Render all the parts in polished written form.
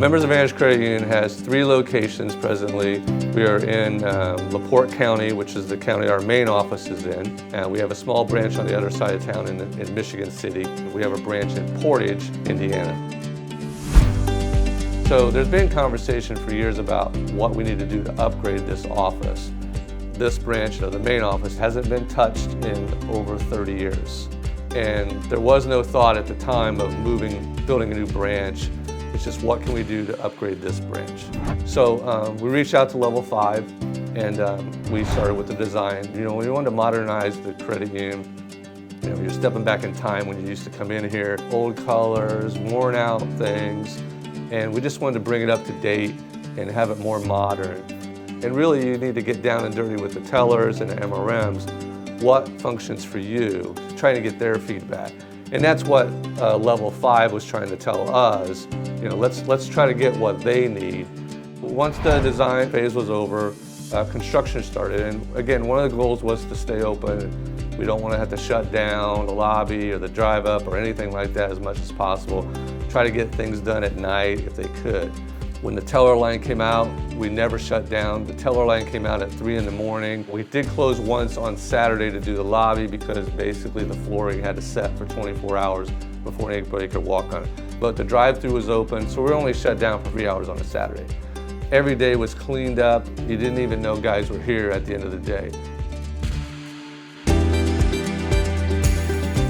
Members Advantage Credit Union has 3 locations presently. We are in LaPorte County, which is the county our main office is in. And we have a small branch on the other side of town in Michigan City. We have a branch in Portage, Indiana. So there's been conversation for years about what we need to do to upgrade this office. This branch, the main office, hasn't been touched in over 30 years. And there was no thought at the time of building a new branch. It's just what can we do to upgrade this branch. So we reached out to Level 5 and we started with the design. We wanted to modernize the credit union. You're stepping back in time when you used to come in here. Old colors, worn out things. And we just wanted to bring it up to date and have it more modern. And really you need to get down and dirty with the tellers and the MRMs. What functions for you, trying to get their feedback. And that's what Level 5 was trying to tell us. Let's try to get what they need. Once the design phase was over, construction started. And again, one of the goals was to stay open. We don't want to have to shut down the lobby or the drive up or anything like that as much as possible. Try to get things done at night if they could. When the teller line came out, we never shut down. The teller line came out at 3 in the morning. We did close once on Saturday to do the lobby because basically the flooring had to set for 24 hours before anybody could walk on it. But the drive-through was open, so we're only shut down for 3 hours on a Saturday. Every day was cleaned up. You didn't even know guys were here at the end of the day.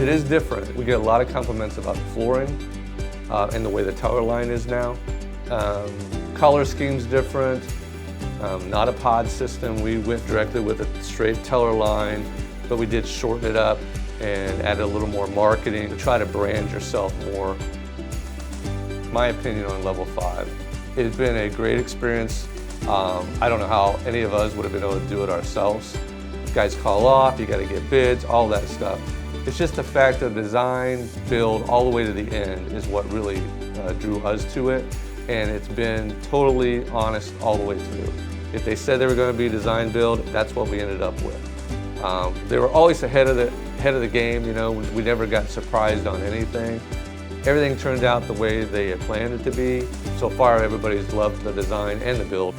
It is different. We get a lot of compliments about the flooring and the way the teller line is now. Color scheme's different, not a pod system. We went directly with a straight teller line, but we did shorten it up and add a little more marketing to try to brand yourself more. My opinion on Level 5. It's been a great experience. I don't know how any of us would have been able to do it ourselves. Guys call off, you gotta get bids, all that stuff. It's just the fact of design, build, all the way to the end is what really drew us to it. And it's been totally honest all the way through. If they said they were going to be design build, that's what we ended up with. They were always ahead of the game. We never got surprised on anything. Everything turned out the way they had planned it to be. So far, everybody's loved the design and the build.